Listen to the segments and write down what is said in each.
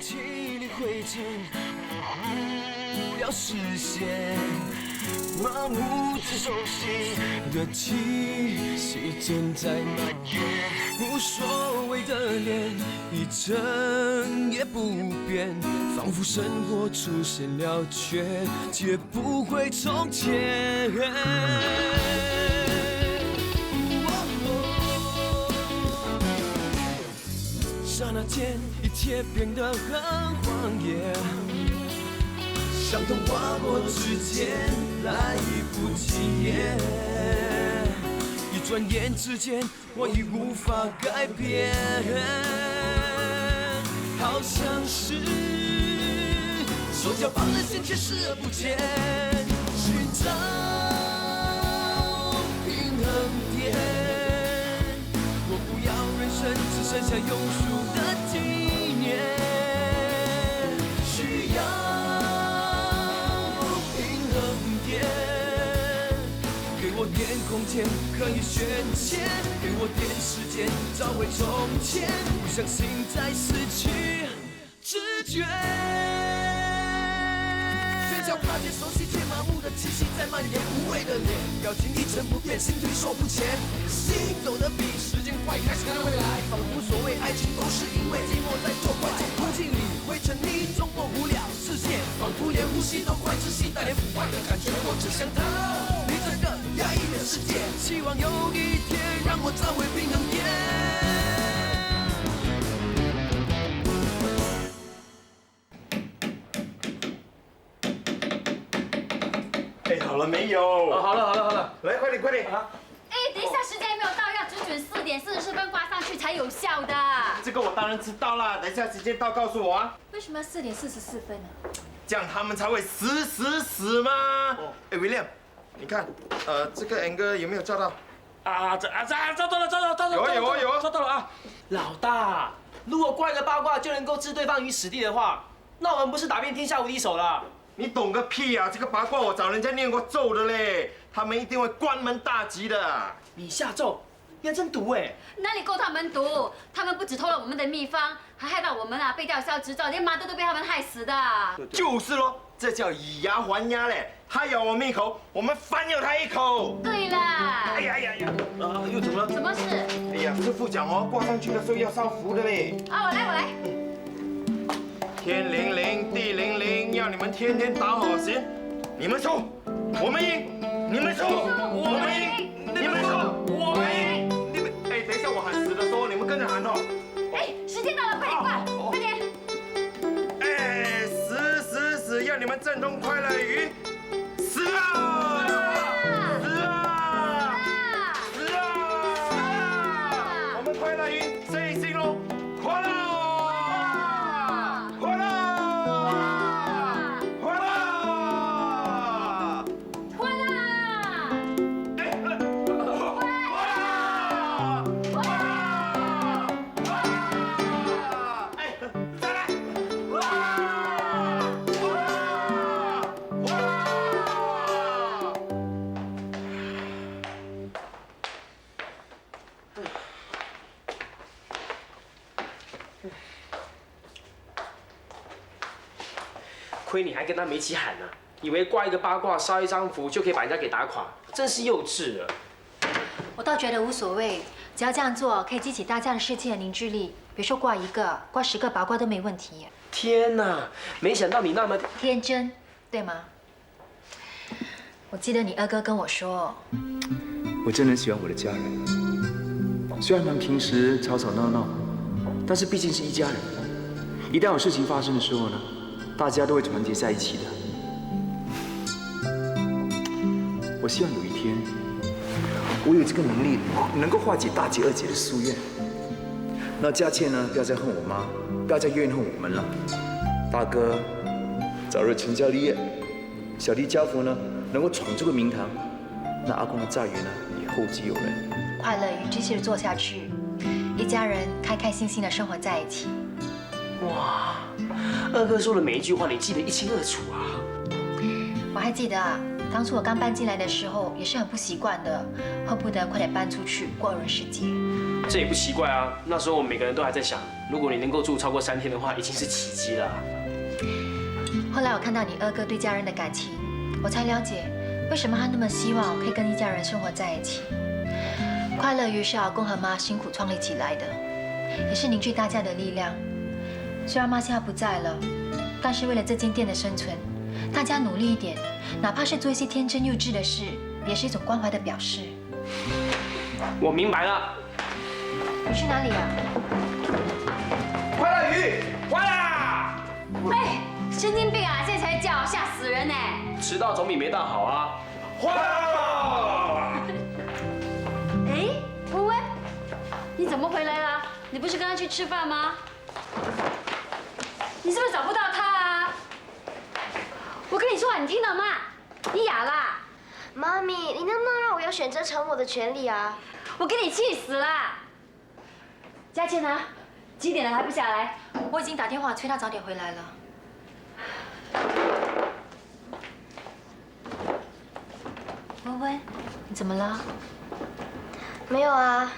体里灰尘模糊了视线，麻木着熟悉的气息正在蔓延。无所谓的脸，一成也不变，仿佛生活出现了缺，绝不会从前。刹那间，一切变得很荒野，伤痛划过指尖，来不及耶。一转眼之间，我已无法改变，好像是手脚放任线却视而不见，寻找平衡点。我不要人生只剩下庸俗的纪念，需要平衡点。给我点空间可以宣泄，给我点时间找回从前，不相信再失去知觉。嘴角挂着熟悉却麻木的气息在蔓延，无谓的脸，表情一成不变，心推手不前，心走得比时间快，开始看未来，仿佛所谓爱情都是因为寂寞在作怪。空气里灰尘你总模糊了视线，仿佛连呼吸都快窒息，带点腐坏的感觉，我只想逃离这个压抑的世界，希望有一天让我找回平衡点。哎，好了没有？好了，来，快点！啊！哎，等一下，时间还没有到，要准4点40分挂上去才有效的。这个我当然知道啦，等一下时间到告诉我啊。为什么要4点44分呢？这样他们才会死嘛。哎，William，你看，这个 angle 有没有照到？照到了，有啊，照到了啊！老大，如果挂一个八卦就能够置对方于死地的话，那我们不是打遍天下无敌手了？你懂个屁啊！这个八卦我找人家念过咒的嘞，他们一定会关门大吉的。你下咒，你还真毒哎！哪里够他们毒？他们不只偷了我们的秘方，还害到我们被吊销执照，连马德都被他们害死的。就是咯，这叫以牙还牙嘞。他咬我们一口，我们反咬他一口。对啦。哎呀！又怎么了？什么事？哎呀，师傅讲哦，挂上去的时候要烧符的嘞。啊，我来。天灵灵，地灵灵，要你们天天打好弦。你们输，我们赢；你们输，我们赢；你们输，我们赢。你们，哎，等一下我喊死的时候，你们跟着喊哦。哎，时间到了，快点挂，快点。哎，死，要你们阵中快乐云，死啊！我们快乐云谁行喽？快乐！亏你还跟他们一起喊呢，以为挂一个八卦、烧一张符就可以把人家给打垮，真是幼稚了。我倒觉得无所谓，只要这样做可以激起大家的士气和凝聚力。别说挂1个，挂10个八卦都没问题。天哪，没想到你那么天真，对吗？我记得你二哥跟我说，我真的很喜欢我的家人，虽然他们平时吵吵闹闹，但是毕竟是一家人。一旦有事情发生的时候呢，大家都会团结在一起的。我希望有一天，我有这个能力，能够化解大姐、二姐的夙愿。那佳倩呢，不要再恨我妈，不要再怨恨我们了。大哥早日成家立业，小弟家福呢，能够闯出个名堂。那阿公的债园呢，也后继有人。快乐与继续做下去，一家人开开心心的生活在一起。哇，二哥说的每一句话你记得一清二楚啊！我还记得啊，当初我刚搬进来的时候也是很不习惯的，恨不得快点搬出去过2人世界。这也不奇怪啊。那时候我们每个人都还在想，如果你能够住超过3天的话，已经是奇迹了。后来我看到你二哥对家人的感情，我才了解为什么他那么希望可以跟一家人生活在一起。快乐鱼是阿公和妈辛苦创立起来的，也是凝聚大家的力量。虽然妈现在不在了，但是为了这间店的生存，大家努力一点，哪怕是做一些天真幼稚的事，也是一种关怀的表示。我明白了。你去哪里啊？快乐鱼，回来！哎，神经病啊！现在才叫，吓死人呢！迟到总比没到好啊。回来！哎，文文，你怎么回来了？你不是跟他去吃饭吗？你是不是找不到他啊？我跟你说，你听到吗？你哑啦！妈咪，你能不能让我有选择成我的权利啊？我给你气死啦！佳倩呢？几点了还不下来？我已经打电话催他早点回来了。文文，你怎么了？没有啊，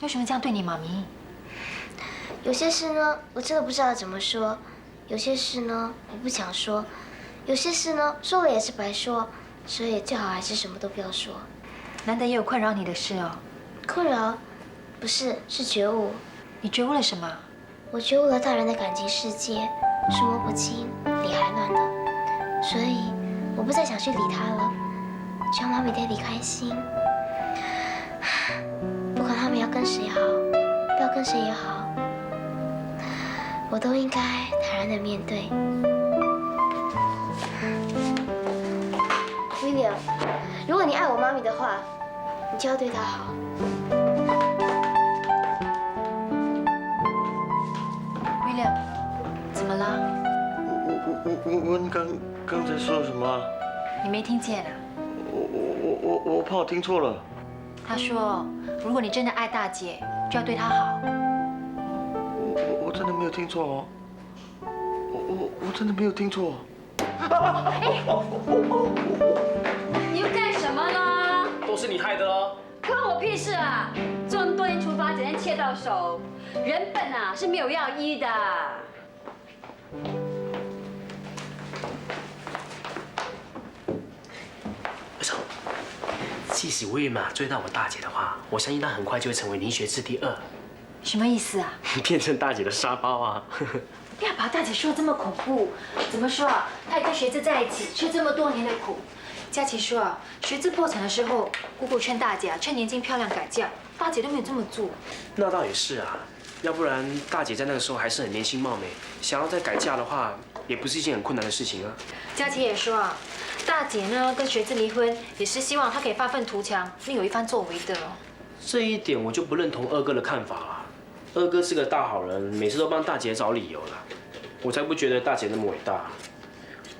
为什么这样对你妈咪？有些事呢，我真的不知道怎么说；有些事呢，我不想说；有些事呢，说了也是白说，所以最好还是什么都不要说。难得也有困扰你的事哦。困扰？不是，是觉悟。你觉悟了什么？我觉悟了大人的感情世界是摸不清、理还乱的，所以我不再想去理他了，只要妈咪爹地开心。不管他们要跟谁好，不要跟谁也好，我都应该坦然的面对。William， 如果你爱我妈咪的话，你就要对她好。William， 怎么了？我刚才说了什么啊？你没听见啊？我怕我听错了。他说，如果你真的爱大姐，就要对她好。我真的没有听错哦。我真的没有听错。你又干什么了？都是你害的喽。关我屁事啊！这么多年处罚，整天切到手，人本啊是没有药医的。不是，即使威廉追到我大姐的话，我相信他很快就会成为林学志第2。什么意思啊？变成大姐的沙包啊！不要把大姐说得这么恐怖。怎么说啊？她也跟学志在一起，吃这么多年的苦。佳琪说啊，学志破产的时候，姑姑劝大姐啊，趁年轻漂亮改嫁，大姐都没有这么做。那倒也是啊，要不然大姐在那个时候还是很年轻貌美，想要再改嫁的话，也不是一件很困难的事情啊。佳琪也说啊，大姐呢跟学志离婚，也是希望她可以发愤图强，另有一番作为的。这一点我就不认同二哥的看法了。二哥是个大好人，每次都帮大姐找理由了，我才不觉得大姐那么伟大。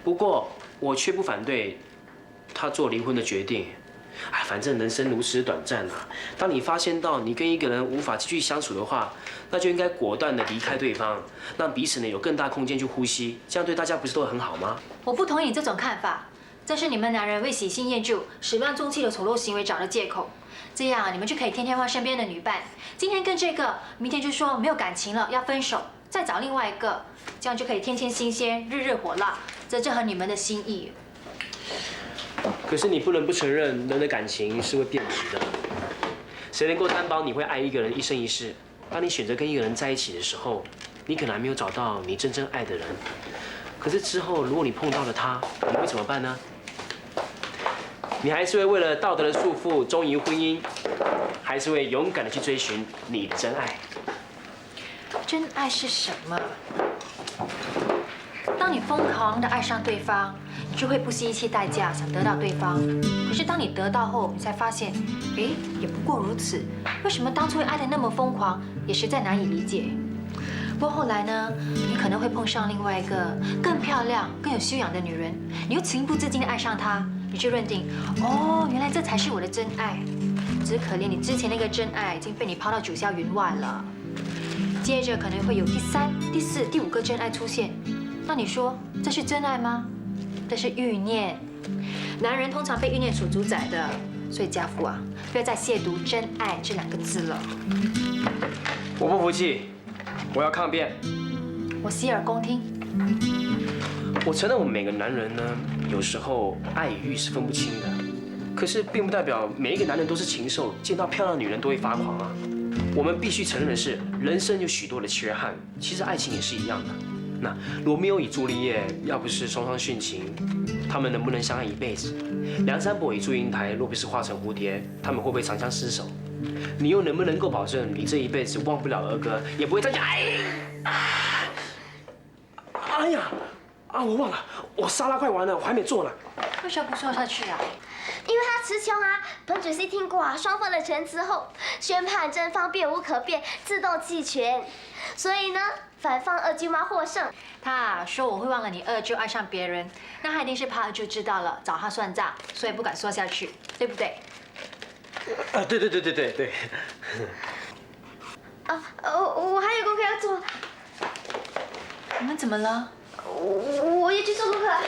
不过我却不反对她做离婚的决定。哎，反正人生如此短暂啊！当你发现到你跟一个人无法继续相处的话，那就应该果断的离开对方，让彼此呢有更大空间去呼吸，这样对大家不是都很好吗？我不同意你这种看法，这是你们男人为喜新厌旧、始乱终弃的丑陋行为找的借口。这样你们就可以天天换身边的女伴，今天跟这个，明天就说没有感情了，要分手，再找另外一个，这样就可以天天新鲜、日日火辣，这正合你们的心意。可是你不能不承认，人的感情是会变质的。谁能够担保你会爱一个人一生一世？当你选择跟一个人在一起的时候，你可能还没有找到你真正爱的人。可是之后，如果你碰到了他，你会怎么办呢？你还是会为了道德的束缚忠于婚姻，还是会勇敢的去追寻你的真爱？真爱是什么？当你疯狂的爱上对方，你就会不惜一切代价想得到对方。可是当你得到后，你才发现，哎，也不过如此。为什么当初会爱得那么疯狂，也实在难以理解。不过后来呢，你可能会碰上另外一个更漂亮、更有修养的女人，你又情不自禁地爱上她，你就认定，哦，原来这才是我的真爱。只可怜你之前那个真爱已经被你抛到九霄云外了。接着可能会有第3、第4、第5个真爱出现，那你说这是真爱吗？这是欲念。男人通常被欲念所主宰的，所以家父啊，不要再亵渎“真爱”这2个字了。我不服气，我要抗辩。我洗耳恭听。我承认我们每个男人呢，有时候爱与欲是分不清的，可是并不代表每一个男人都是禽兽，见到漂亮的女人都会发狂啊。我们必须承认的是，人生有许多的缺憾，其实爱情也是一样的。那罗密欧与朱丽叶要不是双双殉情，他们能不能相爱一辈子？梁山伯与祝英台若不是化成蝴蝶，他们会不会长相厮守？你又能不能够保证你这一辈子忘不了二哥，也不会再讲哎呀我忘了，我沙拉快完了，我还没做呢。为什么不说下去啊？因为他词穷啊。本主席听过啊，双方的陈词后，宣判真方辩无可辩，自动弃权。所以呢，反方二舅妈获胜。他说我会忘了你二舅爱上别人，那他一定是怕二舅知道了找他算账，所以不敢说下去，对不对？对。我还有功课要做。你们怎么了？我也去做功课了。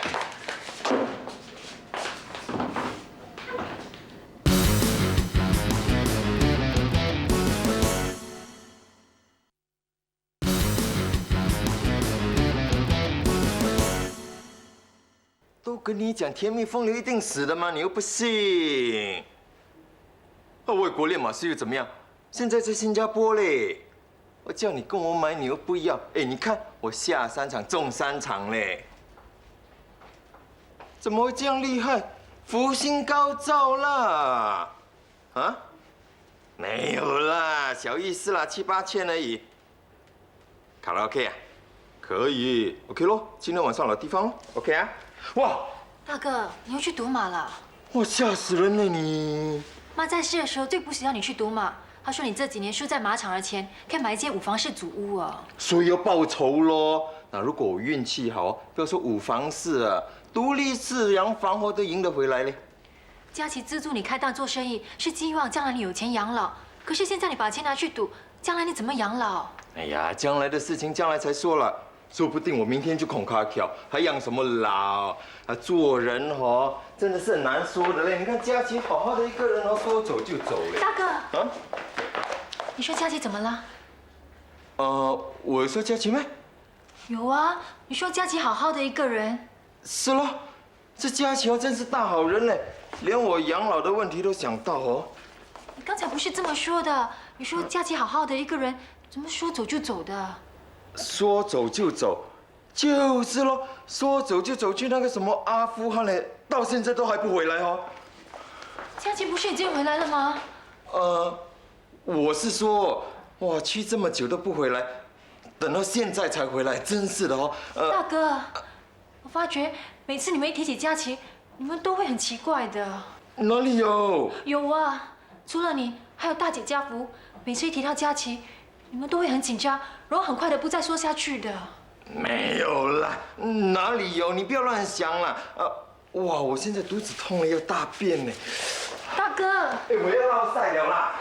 都跟你讲甜蜜风流一定死的吗？你又不信。为国练马是又怎么样？现在在新加坡嘞。我叫你跟我买，你又不要。哎，你看我下3场中3场嘞。怎么会这样厉害？福星高照啦！啊？没有啦，小意思啦，7、8千而已。卡拉 OK 啊？可以 ，OK 咯。今天晚上老地方咯 ，OK 啊？哇！大哥，你又去赌马了？哇，吓死人了你！妈在世的时候最不喜欢你去赌马，她说你这几年输在马场的钱，可以买一间5房式祖屋啊。所以要报仇咯。那如果我运气好，不要说5房式啊，独立式2房我都赢得回来嘞。佳琪资助你开档做生意，是希望将来你有钱养老。可是现在你把钱拿去赌，将来你怎么养老？哎呀，将来的事情将来才说了。说不定我明天就恐卡条，还养什么老啊？做人哦，真的是很难说的嘞。你看佳琪好好的一个人哦，说走就走嘞。大哥，啊？你说佳琪怎么了？我说佳琪咩？有啊，你说佳琪好好的一个人。是咯，这佳琪哦真是大好人嘞，连我养老的问题都想到哦。你刚才不是这么说的？你说佳琪好好的一个人，怎么说走就走的？说走就走，就是咯，说走就走去那个什么阿富汗嘞，到现在都还不回来哦。佳琪不是已经回来了吗？我是说，哇，去这么久都不回来，等到现在才回来，真是的哦。大哥，我发觉每次你们一提起佳琪，你们都会很奇怪的。哪里有？有啊，除了你，还有大姐家福，每次一提到佳琪，你们都会很紧张，然后很快的不再说下去的。没有啦，哪里有？你不要乱想啦。哇，我现在肚子痛了，要大便呢。大哥，哎，我要落晒了啦。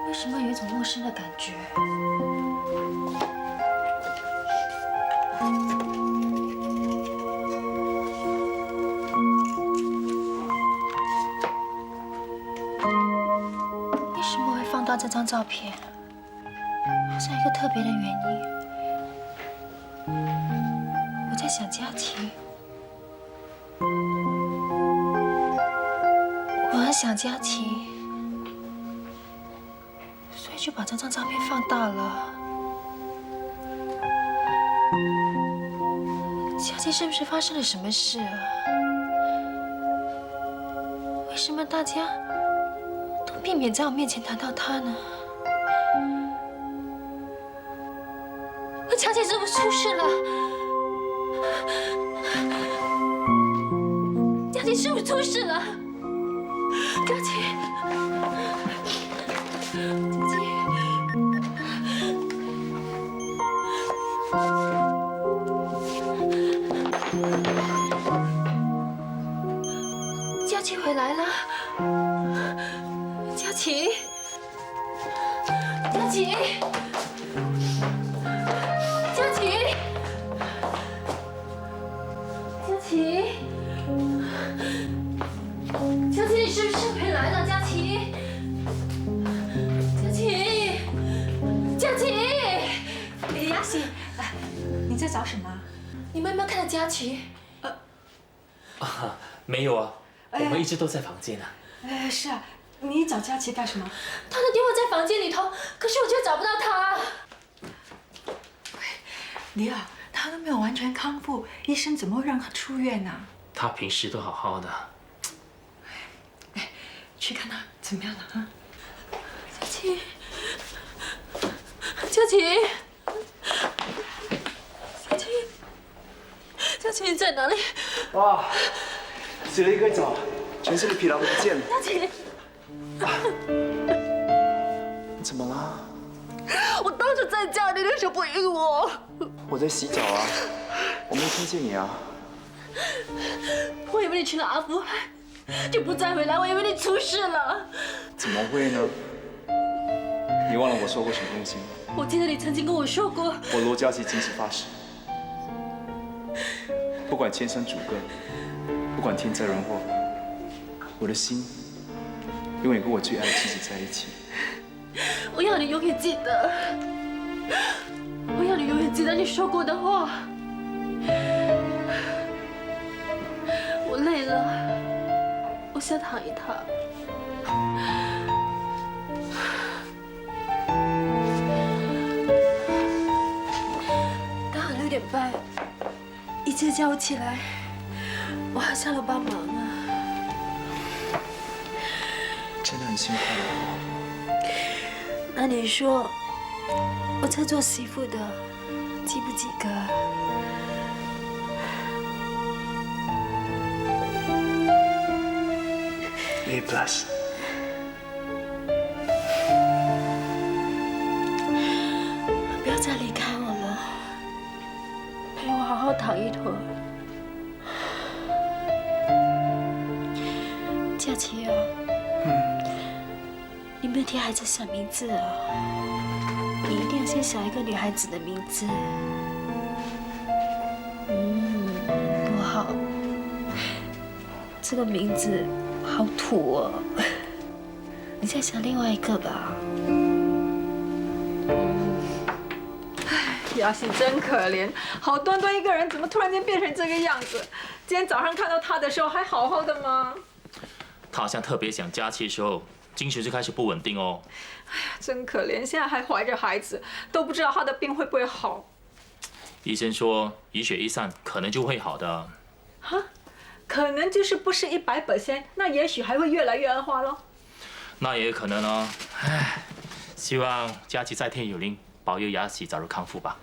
为什么有一种陌生的感觉？为什么会放大这张照片？好像一个特别的原因。我在想佳琪，我很想佳琪。就把这张照片放大了。佳琪是不是发生了什么事啊？为什么大家都避免在我面前谈到她呢？佳琪是不是出事了？佳琪是不是出事了？佳琪。了，佳琪，佳琪，佳琪，佳琪，佳琪，你是不是回来了？佳琪，佳琪，佳琪，雅喜，你在找什么？你们有没有看到佳琪？没有啊，我们一直都在房间啊。是啊，你找佳琪干什么？她的电话在房间里头，可是我却找不到她。李尔，她都没有完全康复，医生怎么会让她出院呢？他平时都好好的。去看她怎么样了啊？佳琪，佳琪，佳琪，佳琪，你在哪里？哇，洗了一个澡，全身的疲劳都不见了。佳琪，你怎么了？我当时在家，你为什么不应我？我在洗澡啊，我没听见你啊。我以为你去了阿富汗，就不再回来。我以为你出事了。怎么会呢？你忘了我说过什么东西吗？我记得你曾经跟我说过，我罗佳琪今夕发誓，不管千山阻隔，不管天灾人祸，我的心永远跟我最爱的妻子在一起。我要你永远记得，我要你永远记得你说过的话。我累了，我想躺一躺。刚好6点半，一切叫我起来，我还下楼帮忙啊。真的很辛苦了。那你说，我这做媳妇的及不及格？A+。不要再离开我了，陪我好好躺一会儿。佳琪啊，你没有替孩子想名字啊，你一定要先想一个女孩子的名字。不好，这个名字好土哦。你再想另外一个吧。雅喜真可怜，好端端一个人，怎么突然间变成这个样子？今天早上看到他的时候还好好的吗？他好像特别想佳琪的时候，精神就开始不稳定哦。真可怜，现在还怀着孩子，都不知道他的病会不会好。医生说一血一散，可能就会好的。哈，可能就是不是100%，那也许还会越来越恶化咯。那也有可能哦。唉，希望佳琪在天有灵，保佑雅喜早日康复吧。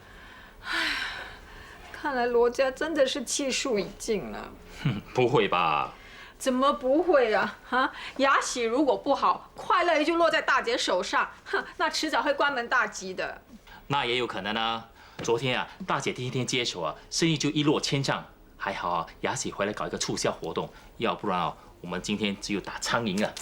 看来罗家真的是气数已尽了。哼，不会吧？怎么不会啊？哈，雅喜如果不好，快乐也就落在大姐手上，哼，那迟早会关门大吉的。那也有可能啊。昨天啊，大姐第一天接手啊，生意就一落千丈。还好啊，雅喜回来搞一个促销活动，要不然啊，我们今天只有打苍蝇了。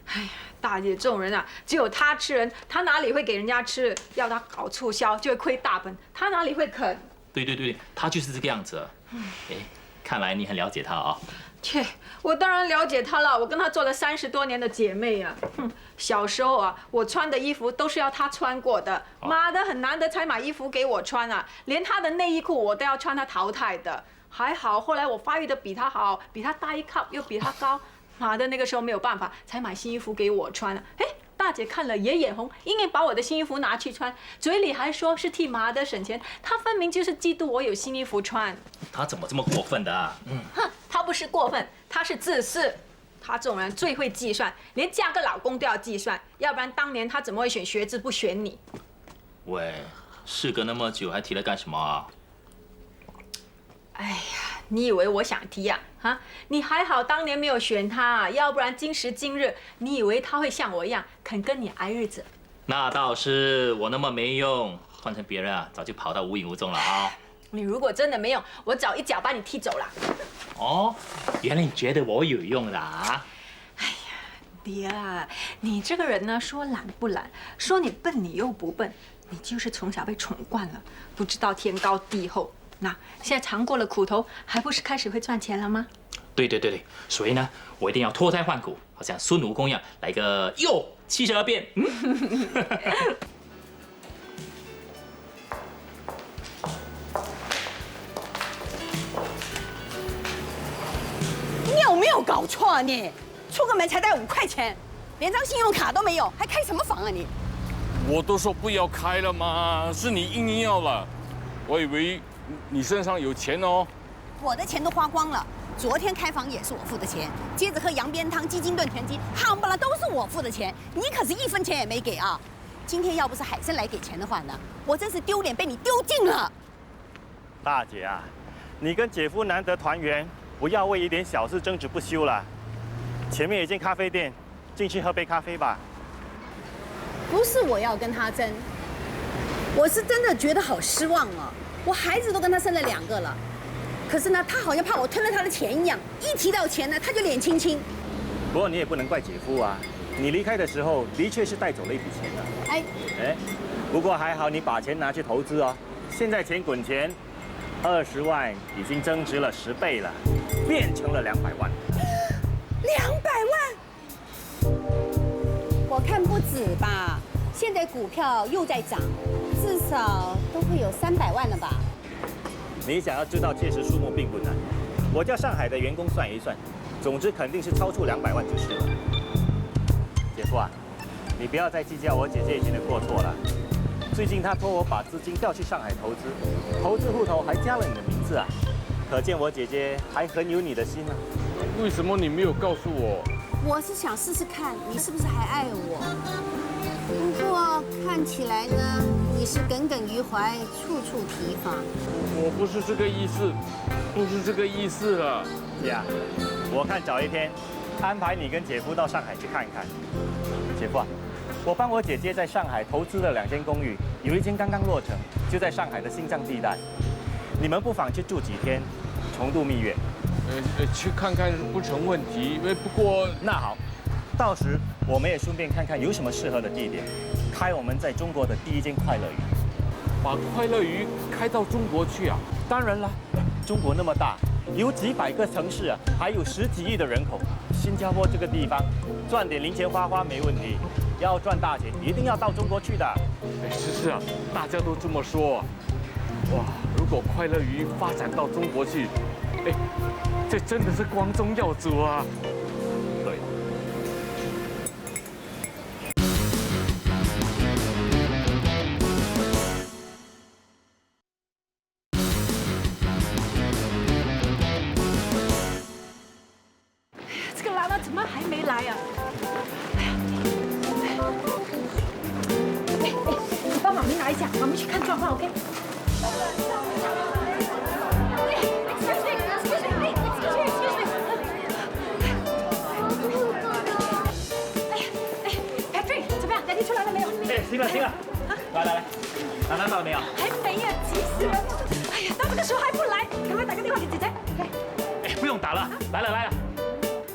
哎呀，大姐这种人啊，只有她吃人，她哪里会给人家吃？要她搞促销就会亏大本，她哪里会肯？对，她就是这个样子。哎，看来你很了解她啊。切，我当然了解她了，我跟她做了30多年的姐妹啊。哼，小时候啊，我穿的衣服都是要她穿过的，妈的很难得才买衣服给我穿啊，连她的内衣裤我都要穿她淘汰的。还好后来我发育的比她好，比她大1 cup 又比她高，妈的那个时候没有办法，才买新衣服给我穿啊。哎，大姐看了也眼红，硬把我的新衣服拿去穿，嘴里还说是替妈的省钱，她分明就是嫉妒我有新衣服穿。她怎么这么过分的啊？哼，她不是过分，她是自私。她这种人最会计算，连嫁个老公都要计算，要不然当年她怎么会选学志不选你？喂，事隔那么久还提了干什么啊？哎呀，你以为我想提呀？啊，你还好当年没有选他，要不然今时今日，你以为他会像我一样肯跟你挨日子？那倒是，我那么没用，换成别人啊，早就跑到无影无踪了啊。你如果真的没用，我早一脚把你踢走了。哦，原来你觉得我有用的啊？哎，爹啊，你这个人呢，说懒不懒，说你笨你又不笨，你就是从小被宠惯了，不知道天高地厚。那现在尝过了苦头，还不是开始会赚钱了吗？对，所以呢，我一定要脱胎换骨，好像孙悟空一样，来个又72变。你有没有搞错啊你？出个门才带5块钱，连张信用卡都没有，还开什么房啊你？我都说不要开了嘛，是你硬要了。我以为你身上有钱哦。我的钱都花光了。昨天开房也是我付的钱，接着喝羊鞭汤、鸡精炖全鸡，夯不啷都是我付的钱，你可是1分钱也没给啊！今天要不是海参来给钱的话呢，我真是丢脸被你丢尽了。大姐啊，你跟姐夫难得团圆，不要为一点小事争执不休了。前面有间咖啡店，进去喝杯咖啡吧。不是我要跟他争，我是真的觉得好失望哦。我孩子都跟他生了2个了。可是呢，他好像怕我吞了他的钱一样，一提到钱呢，他就脸青青。不过你也不能怪姐夫啊，你离开的时候的确是带走了一笔钱的。哎，不过还好你把钱拿去投资哦，现在钱滚钱，20万已经增值了10倍了，变成了200万。200万？我看不止吧，现在股票又在涨，至少都会有300万了吧。你想要知道确实数目并不难，我叫上海的员工算一算，总之肯定是超出200万就是了。姐夫啊，你不要再计较我姐姐以前的过错了。最近她托我把资金调去上海投资，投资户头还加了你的名字啊，可见我姐姐还很有你的心啊。为什么你没有告诉我？我是想试试看你是不是还爱我，不过看起来呢，你是耿耿于怀，处处提防。我不是这个意思，不是这个意思了。姐啊，我看找一天安排你跟姐夫到上海去看一看。姐夫啊，我帮我姐姐在上海投资了2间公寓，有一间刚刚落成，就在上海的心脏地带。你们不妨去住几天，重度蜜月。去看看不成问题，不过那好，到时我们也顺便看看有什么适合的地点，开我们在中国的第1间快乐鱼。把快乐鱼开到中国去啊？当然啦，中国那么大，有几百个城市啊，还有10几亿的人口。新加坡这个地方，赚点零钱花花没问题，要赚大钱一定要到中国去的。是啊，大家都这么说。哇，如果快乐鱼发展到中国去，这真的是光宗耀祖啊！对。这个拉拉怎么还没来啊？你帮妈咪拿一下，妈咪去看状况 ，OK？行了，来，拿到了没有？还没呀，急死人了！哎呀，到这个时候还不来，赶快打个电话给姐姐。不用打了，来了。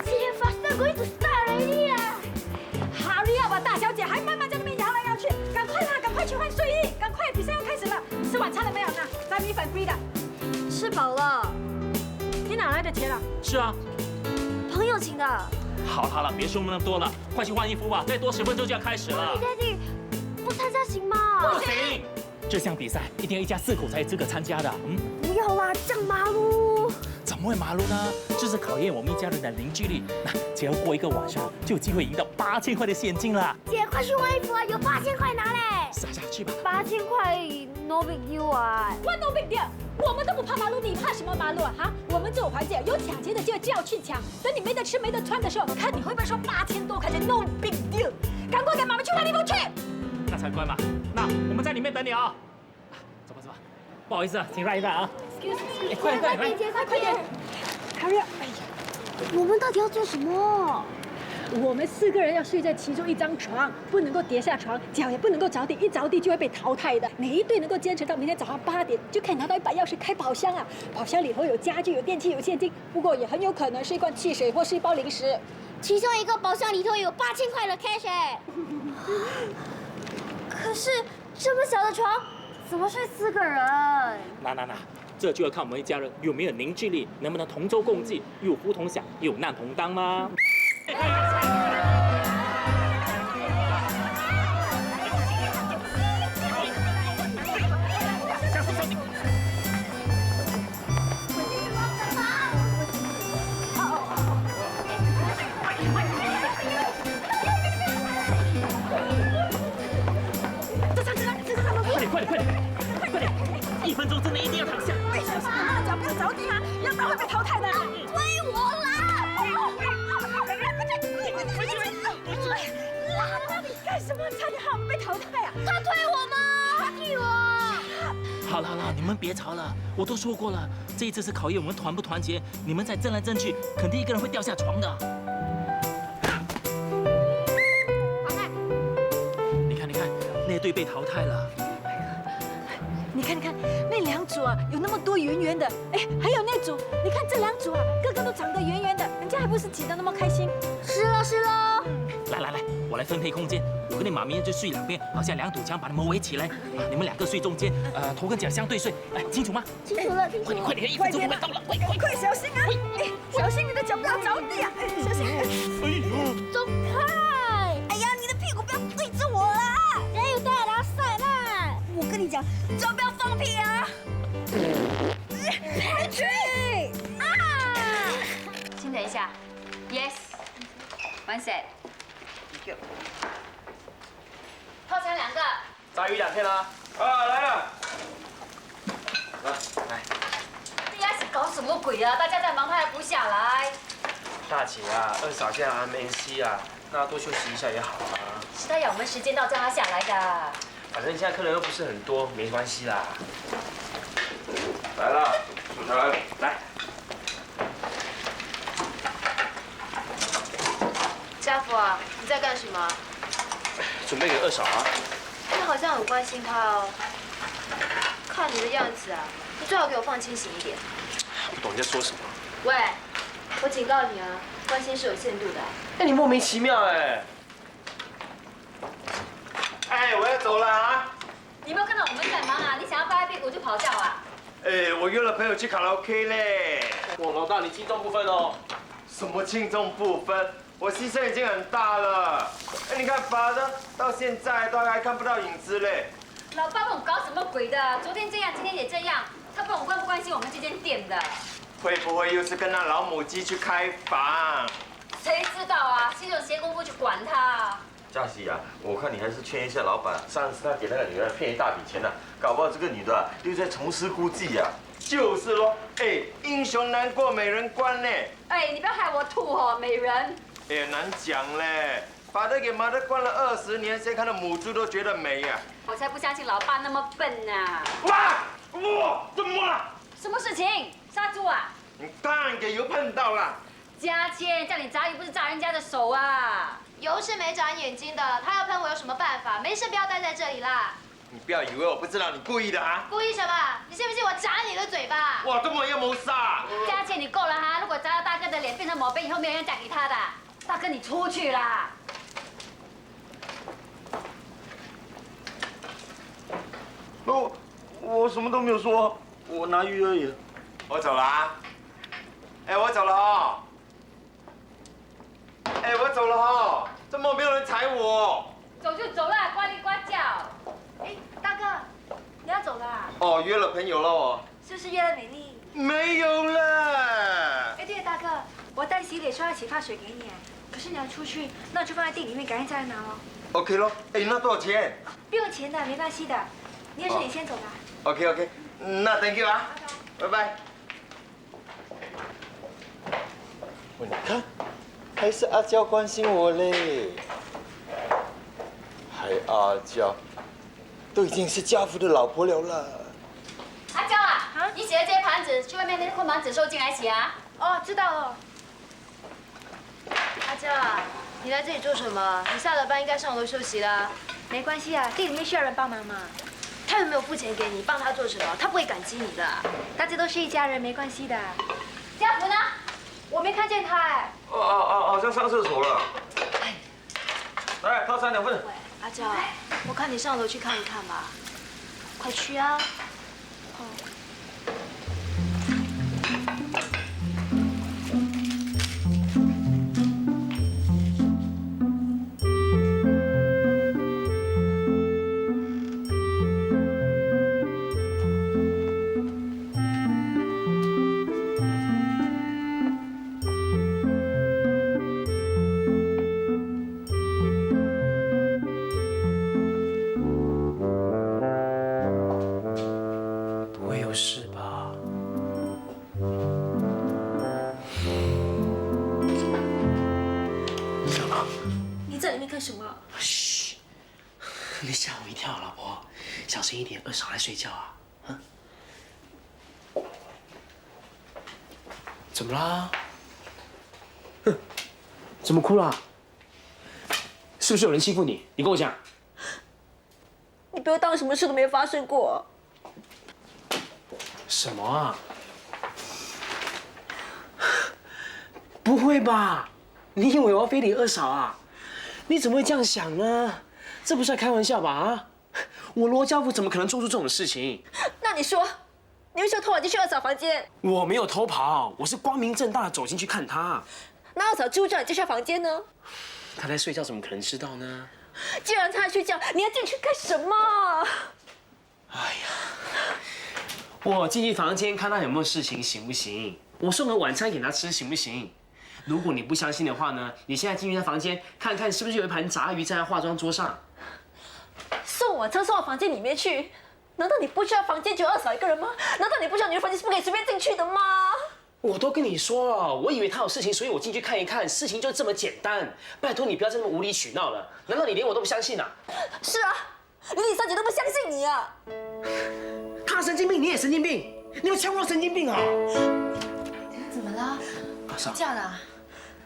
今天发生过一次大人呀！ Hurry up 吧，大小姐，还慢慢在那边摇来摇去，赶快啦，赶快去换睡衣，赶快，比赛要开始了。吃晚餐了没有呢？炸米粉 free 的。吃饱了。你哪来的钱啊？是啊，朋友请的。好了，别说那么多了，快去换衣服吧，再多10分钟就要开始了。Daddy，不参加行吗？不行，这项比赛一定要1家4口才有资格参加的。不要啦，这样马路。怎么会马路呢？这是考验我们一家人的凝聚力。那只要过1个晚上，就有机会赢到8000块的现金了。姐，快去换衣服啊，有8000块拿嘞。是啊，去吧。8000块 ，no big deal 啊。What no big deal？ 我们都不怕马路，你怕什么马路啊？哈，我们这种环节有抢劫的就要去抢，等你没得吃没得穿的时候，看你会不会说8000多块钱 no big deal？ 赶快跟妈妈去换衣服去。那才乖嘛。那我们在里面等你啊。走吧。不好意思啊，请让一让啊。快点，快点。Hurry up！ 哎呀，我们到底要做什么？我们4个人要睡在其中1张床，不能够跌下床，脚也不能够着地，一着地就会被淘汰的。哪一队能够坚持到明天早上8点，就可以拿到1把钥匙开宝箱啊！宝箱里头有家具、有电器、有现金，不过也很有可能是一罐汽水或是一包零食。其中一个包厢里头有8000块的 cash 哎。可是这么小的床，怎么睡4个人？那，这就要看我们一家人有没有凝聚力，能不能同舟共济，有福同享，有难同当吗？快点！1分钟之内一定要躺下。小心啊，脚不要着地啊，要不然会被淘汰的。推我啦！拉你干什么？差点害我们被淘汰啊！他推我吗？他踢我！好了，你们别吵了，我都说过了，这一次是考验我们团不团结，你们再争来争去，肯定一个人会掉下床的。你看，那队被淘汰了。你看，那2组啊，有那么多圆圆的，哎，还有那组，你看这2组啊，个个都长得圆圆的，人家还不是挤得那么开心。是喽。来，我来分配空间，我跟你妈咪就睡两边，好像2堵墙把你们围起来，你们2个睡中间，头跟脚相对睡，哎，清楚吗？清楚了。快点，1分钟就快到了，快小心啊！哎，小心你的脚不要着地啊！小心！哎呦，走开！哎呀，你的屁股不要对着我啦！哪有带拉塞啦？我跟你讲，脚不要放屁啊！去！啊！先等一下 ，Yes， 完 set。套餐2个，炸鱼2片啦。来了。来。这鸭是搞什么鬼啊？大家在忙，他还不下来。大姐啊，二嫂现在 MNC 啊，那多休息一下也好啊。是他要我们时间到叫他下来的。反正现在客人又不是很多，没关系啦。来了，主持人，来。家福啊，你在干什么？准备给二嫂啊。你好像很关心她哦。看你的样子啊，你最好给我放清醒一点。不懂你在说什么。喂，我警告你啊，关心是有限度的。那你莫名其妙哎。哎，我要走了啊。你有没有看到我们在忙啊？你想要拍拍屁股就跑掉啊？哎，我约了朋友去卡拉 OK 嘞。哇，老大你轻重不分哦。什么轻重不分？我牺牲已经很大了。哎，你看法的到现在都还看不到影子嘞。老爸问我搞什么鬼的？昨天这样，今天也这样，他不懂我关不关心我们这间店的。会不会又是跟那老母鸡去开房？谁知道啊？谁有闲工夫去管他？嘉熙啊，我看你还是劝一下老板，上次他给那个女人骗一大笔钱呢，搞不好这个女的又在重施故技呀。就是咯，哎，英雄难过美人关呢。哎，你不要害我吐哦，美人。哎，难讲嘞。法德给马德关了20年，谁看到母猪都觉得美呀。我才不相信老爸那么笨呢。妈，我怎么了？什么事情？杀猪啊？你当然给油碰到了。嘉倩，叫你炸鱼不是炸人家的手啊！油是没长眼睛的，他要喷我有什么办法？没事，不要待在这里啦。你不要以为我不知道你故意的啊！故意什么？你信不信我砸你的嘴巴？我这么要谋杀！嘉倩，你够了哈！如果砸到大哥的脸变成毛病，以后没有人嫁给他的。大哥，你出去啦！我什么都没有说，我拿鱼而已。我走了啊！哎，我走了哦！哎，我走了哦！怎么没有人踩我？走就走啦，呱哩呱叫。哎，大哥，你要走了啊？哦，约了朋友了哦。是不是约了美丽？没有了。哎，对了，大哥，我带洗脸刷和洗发水给你，可是你要出去，那我就放在店里面，赶紧再来拿哦。OK 咯。哎，那多少钱？不用钱的，没关系的。你有事你先走吧。OK， 那 Thank you 啊，拜拜。你看，还是阿娇关心我嘞。还阿娇，都已经是家父的老婆了啦。阿娇啊，你洗的这些盘子，去外面那些空盘子收进来洗啊。哦，知道了。阿娇啊，你来这里做什么？你下了班应该上楼休息了。没关系啊，店里面需要人帮忙嘛。他有没有付钱给你？帮他做什么？他不会感激你的。大家都是一家人，没关系的。家福呢？我没看见他哎。好像上厕所了。来，套餐2份。喂，阿娇，我看你上楼去看一看吧，快去啊！哦。你吓我一跳，老婆，小声一点，二嫂来睡觉啊！啊？怎么啦？哼，怎么哭啦？是不是有人欺负你？你跟我讲。你不要当什么事都没发生过。什么啊？不会吧？你以为我要非礼二嫂啊？你怎么会这样想呢？这不是在开玩笑吧？啊！我罗家福怎么可能做出这种事情？那你说，你为什么偷跑进去二嫂房间？我没有偷跑，我是光明正大的走进去看她。那二嫂知不知道你进去房间呢？她在睡觉，怎么可能知道呢？既然她在睡觉，你要进去干什么？哎呀，我进去房间看她有没有事情，行不行？我送个晚餐给她吃，行不行？如果你不相信的话呢，你现在进去她房间看看，是不是有一盘炸鱼在她化妆桌上？送晚餐送到房间里面去？难道你不知道房间只有二嫂一个人吗？难道你不知道你的房间是不可以随便进去的吗？我都跟你说了，我以为她有事情，所以我进去看一看，事情就这么简单。拜托你不要再那么无理取闹了，难道你连我都不相信啊？是啊，连李小姐都不相信你啊！她神经病，你也神经病，你有强迫神经病啊！怎么了？阿嫂，叫了？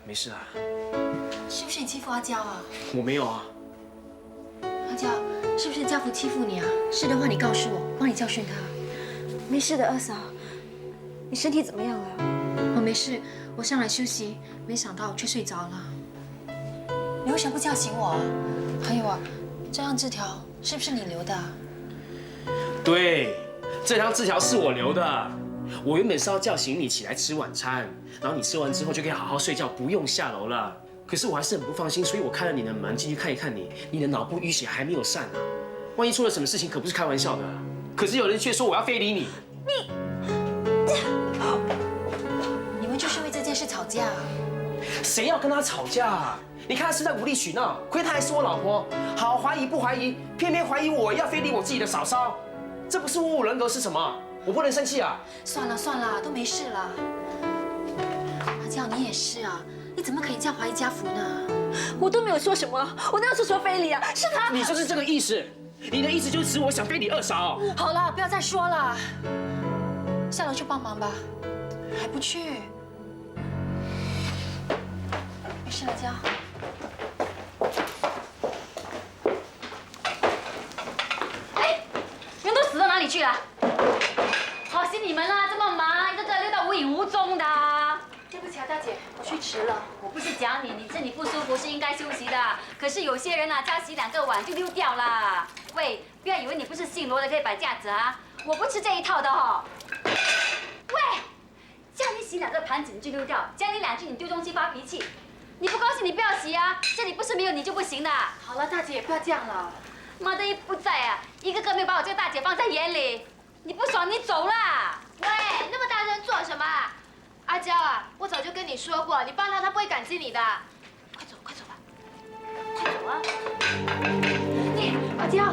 没事啊。是不是你欺负阿娇啊？我没有啊。阿娇，是不是家福欺负你啊？是的话，你告诉我，帮你教训他。没事的，二嫂。你身体怎么样了？我没事，我上来休息，没想到却睡着了。你为什么不叫醒我啊？还有啊，这张字条是不是你留的？对，这张字条是我留的。我原本是要叫醒你起来吃晚餐，然后你吃完之后就可以好好睡觉，不用下楼了。可是我还是很不放心，所以我开了你的门进去看一看你，你的脑部淤血还没有散啊，万一出了什么事情可不是开玩笑的。可是有人却说我要非礼你。你们就是为这件事吵架啊？谁要跟他吵架啊？你看他是在无理取闹，亏他还是我老婆，好怀疑不怀疑，偏偏怀疑我要非礼我自己的嫂嫂，这不是侮辱人格是什么？我不能生气啊！算了算了，都没事了。阿娇，你也是啊，你怎么可以这样怀疑家福呢？我都没有说什么，我哪有说什么非礼啊？是他。你就是这个意思，你的意思就是指我想非礼二嫂。好了，不要再说了，下楼去帮忙吧，还不去？没事，阿娇。哎，人都死到哪里去了？好心你们啦，这么忙，一个个溜到无影无踪的。对不起啊，大姐，我去迟了。我不是讲你，你身体不舒服是应该休息的。可是有些人啊，家洗2个碗就溜掉了。喂，不要以为你不是姓罗的可以摆架子啊！我不吃这一套的哦。喂，叫你洗2个盘子你就溜掉，讲你2句你丢东西发脾气。你不高兴你不要洗啊，这里不是没有你就不行的。好了，大姐也不要这样了。妈的一不在啊，一个个没有把我这个大姐放在眼里。你不爽你走啦！喂，那么大声做什么？阿娇啊，我早就跟你说过，你帮他，他不会感激你的。快走，快走吧，快走啊！你阿娇，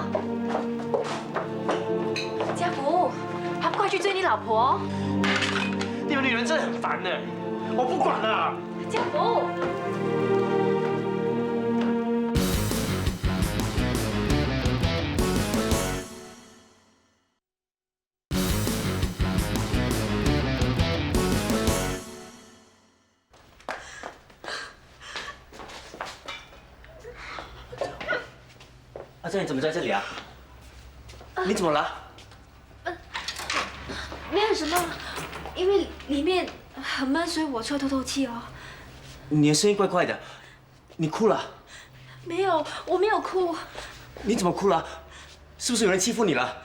家福，还不快去追你老婆？你们女人真的很烦呢，我不管了。家福。阿娇，你怎么在这里啊？你怎么了？没有什么，因为里面很闷，所以我出来透透气哦。你的声音怪怪的，你哭了？没有，我没有哭。你怎么哭了？是不是有人欺负你了？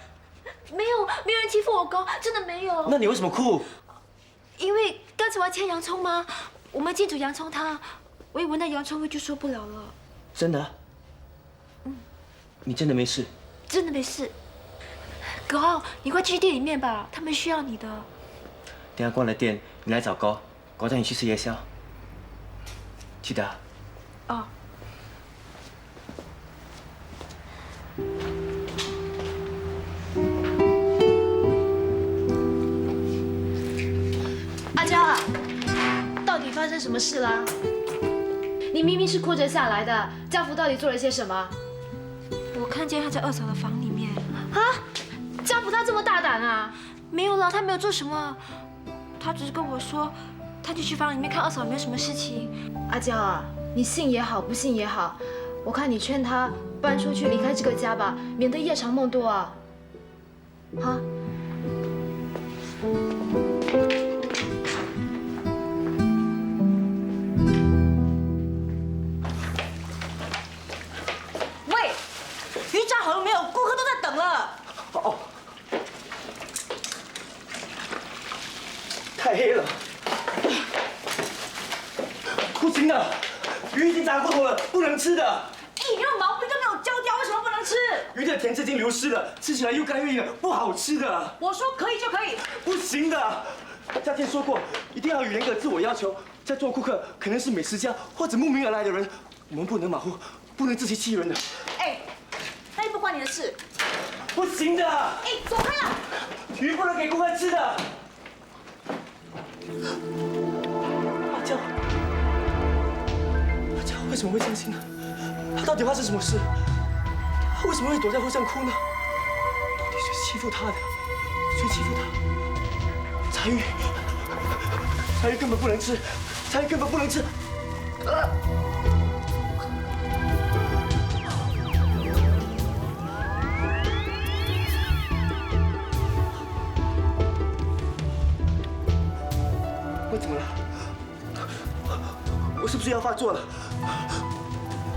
没有，没有人欺负我哥，真的没有。那你为什么哭？因为刚才我要切洋葱吗？我们煎煮洋葱汤，我一闻到洋葱味就受不了了。真的？你真的没事？真的没事。哥，你快去店里面吧，他们需要你的。等下关了店，你来找高，高带你去吃夜宵。记得。哦。阿娇啊，到底发生什么事啦？你明明是哭着下来的，丈夫到底做了些什么？我看见他在2嫂的房里面。啊？丈夫他这么大胆啊？没有啦，他没有做什么，他只是跟我说，他就去房里面看2嫂有没有什么事情。阿娇啊，你信也好，不信也好，我看你劝他搬出去离开这个家吧，免得夜长梦多啊。啊？喂，鱼炸好了没有？顾客都在等了。哦。太黑了，不行的，鱼已经炸过头了，不能吃的。你那毛病都没有焦掉，为什么不能吃？鱼的甜汁已经流失了，吃起来又干又硬，不好吃的。我说可以就可以。不行的，嘉天说过，一定要有严格自我要求。在座顾客可能是美食家或者慕名而来的人，我们不能马虎，不能自欺欺人的。哎，那又不关你的事。不行的。哎，走开了。鱼不能给顾客吃的。阿娇，阿娇为什么会伤心呢？她到底发生什么事？她为什么会躲在后巷哭呢？到底谁欺负她的？谁欺负她？柴鱼，柴鱼根本不能吃，柴鱼根本不能吃。我怎么了？我是不是要发作了？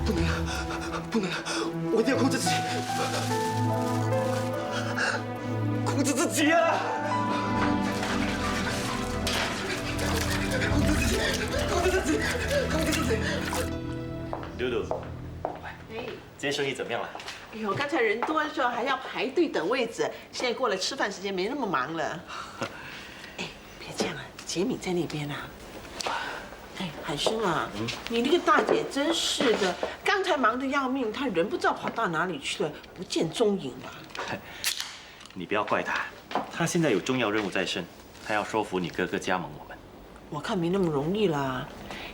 不能了，不能了，我一定要控制自己，控制自己啊！控制自己，控制自己，控制自己。嘟嘟，今天生意怎么样了？哎呦，刚才人多的时候还要排队等位置，现在过了吃饭时间，没那么忙了。哎，别这样啊，杰敏在那边啊。哎，海生啊，你那个大姐真是的，刚才忙得要命，她人不知道跑到哪里去了，不见踪影了。你不要怪她，她现在有重要任务在身，她要说服你哥哥加盟我们。我看没那么容易啦。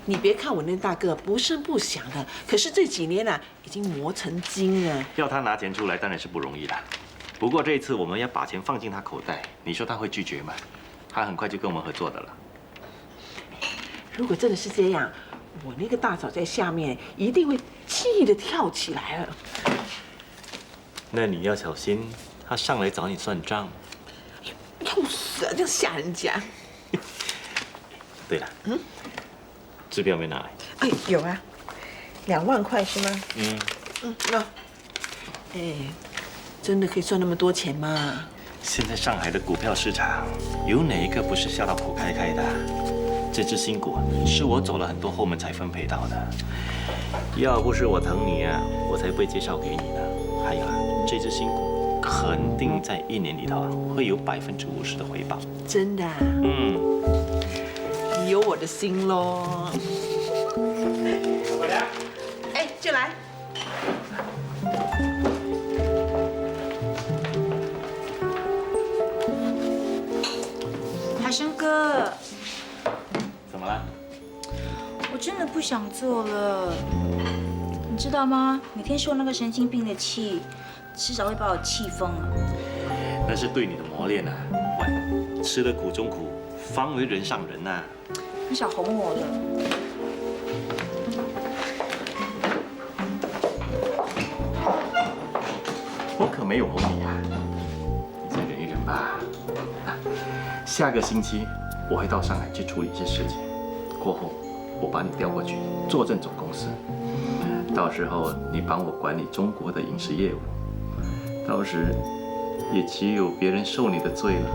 你别看我那大哥不声不响的，可是这几年啊，已经磨成精了。要他拿钱出来当然是不容易了，不过这一次我们要把钱放进他口袋，你说他会拒绝吗？他很快就跟我们合作的了。如果真的是这样，我那个大嫂在下面一定会气得跳起来了。那你要小心，他上来找你算账。要死啊！这样吓人家。对了，支票没拿来？哎，有啊，2万块是吗？那，哎，真的可以赚那么多钱吗？现在上海的股票市场，有哪一个不是笑到苦开开的？这只新股是我走了很多后门才分配到的，要不是我疼你啊，我才不会介绍给你呢。还有啊，这只新股肯定在1年里头会有50%的回报。真的啊？有我的心喽。哎，就来。海生哥，怎么了？我真的不想做了，你知道吗？每天受那个神经病的气，迟早会把我气疯了。那是对你的磨练啊！喂，吃了苦中苦，方为人上人呐。你少哄我了。我可没有哄你啊，你再忍一忍吧。下个星期我会到上海去处理一些事情，过后我把你调过去坐镇总公司，到时候你帮我管理中国的饮食业务，到时也岂有别人受你的罪了？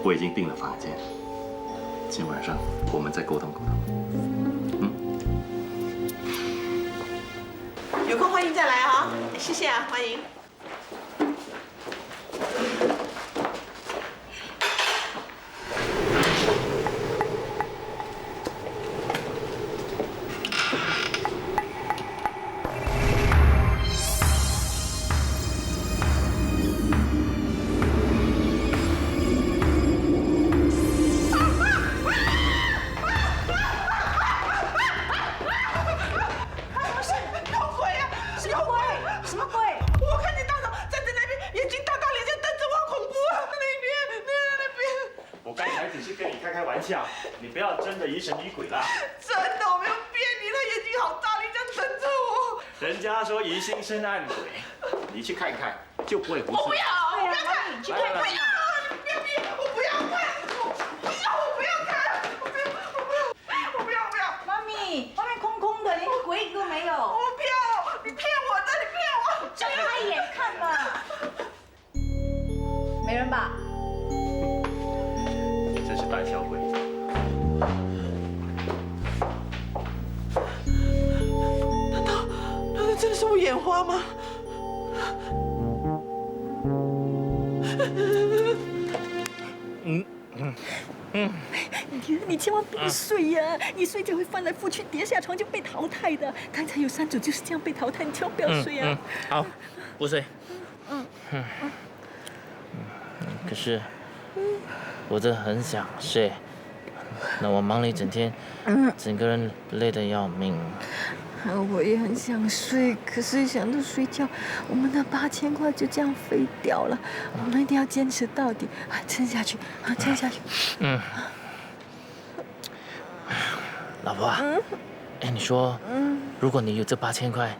我已经订了房间，今晚上我们再沟通沟通。有空欢迎再来啊！谢谢啊，欢迎。你不要真的疑神疑鬼啦！真的，我没有骗你，他眼睛好大，你这样瞪着我。人家说疑心生暗鬼，你去看看就不会胡思。我不要，我不要看，你去看看。不要，你别逼，我不要看，我不要看，我不要。妈咪，外面空空的，连个鬼影都没有。我不要，你骗我的，你骗我。睁开眼看吧。没人吧？你真是胆小鬼。难道真的是我眼花吗？你千万别睡呀！一睡就会翻来覆去，跌下床就被淘汰的。刚才有3组就是这样被淘汰，你千万不要睡呀！好，不睡。可是我真的很想睡，那我忙了一整天，整个人累得要命。我也很想睡，可是想到睡觉，我们的8000块就这样飞掉了。我们一定要坚持到底，撑下去，撑下去。老婆啊，哎，你说，如果你有这8000块，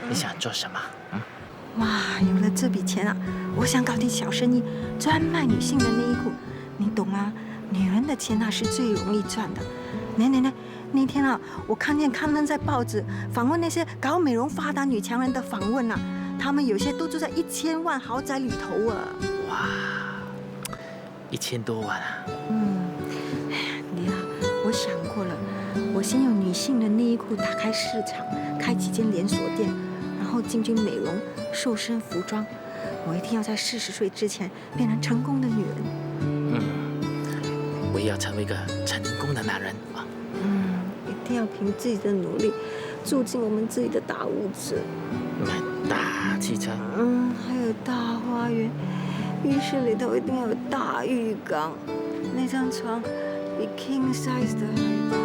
你想做什么？哇，有了这笔钱啊，我想搞点小生意，专卖女性的内衣裤。你懂吗？女人的钱是最容易赚的。那天啊，我看见刊登在报纸访问那些搞美容发达女强人的访问啊，她们有些都住在1000万豪宅里头啊。哇，1000多万啊！你啊，我想过了，我先用女性的内衣裤打开市场，开几间连锁店，然后进军美容、瘦身服装。我一定要在40岁之前变成成功的女人。我也要成为一个成功的男人啊！一定要凭自己的努力，住进我们自己的大屋子，买大汽车，还有大花园，浴室里头一定要有大浴缸，那张床比 king size 的还大。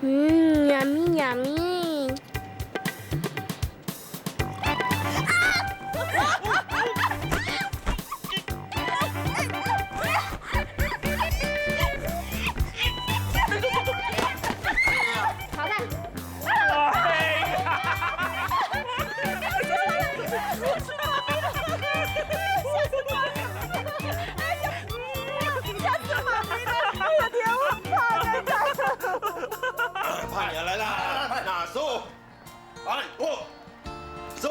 yummy yummy。好看。怕你来了，那输，来过，输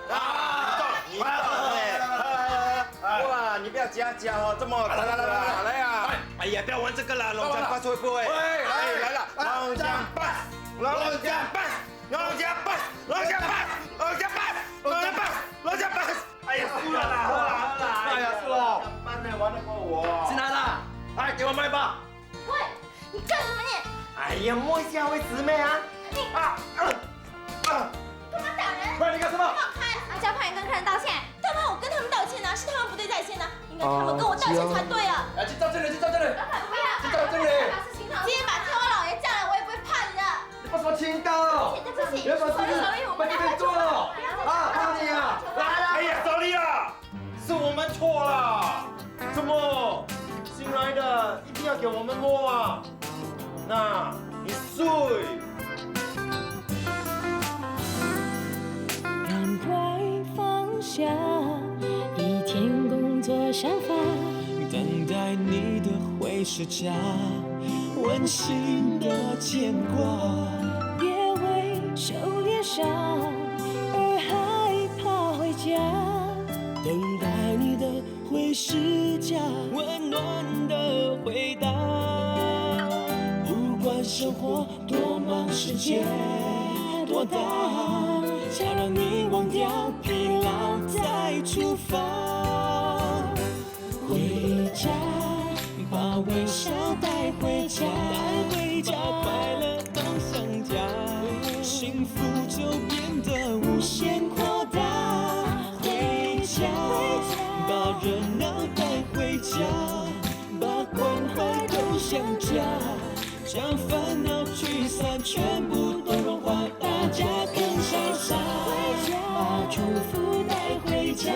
啊！你哇，你不要夹哦，这么来啊！哎呀，不要玩这个了，龙江巴会不会？来了，龙江巴，龙江巴，龙江巴，龙江巴，龙江巴，龙江巴，龙江巴！哎呀，输了啦！哎呀，输了！班呢玩得过我？是哪的？来，给我卖吧！喂，你干什么你？哎呀，摸一下会姊妹啊！干嘛打人？不然你干什么？放开！阿娇，快点跟客人道歉。干嘛我跟他们道歉呢？是他们不对在先呢，应该他们跟我道歉才对啊！去到这里，去到这里！老板不要！去到这里！今天把天王老爷叫来，我也不会怕你的。你把什么轻到，不要把自己把你给做了啊！怕你啊！哎呀，小丽啊，是我们错了，怎么新来的一定要给我们摸啊？那你睡。赶快放下一天工作想法，等待你的回时家，温馨的牵挂。别为狩猎杀而害怕回家，等待你的回时家，温暖的回答。不管生活多忙，世界多大，想让你忘掉疲劳再出发。回家，把微笑带回家，把快乐都想家，幸福就变得无限扩大。回家，把热闹带回家，把关怀都想家，将烦恼聚散全部都融化，大家更潇洒。把祝福带回家。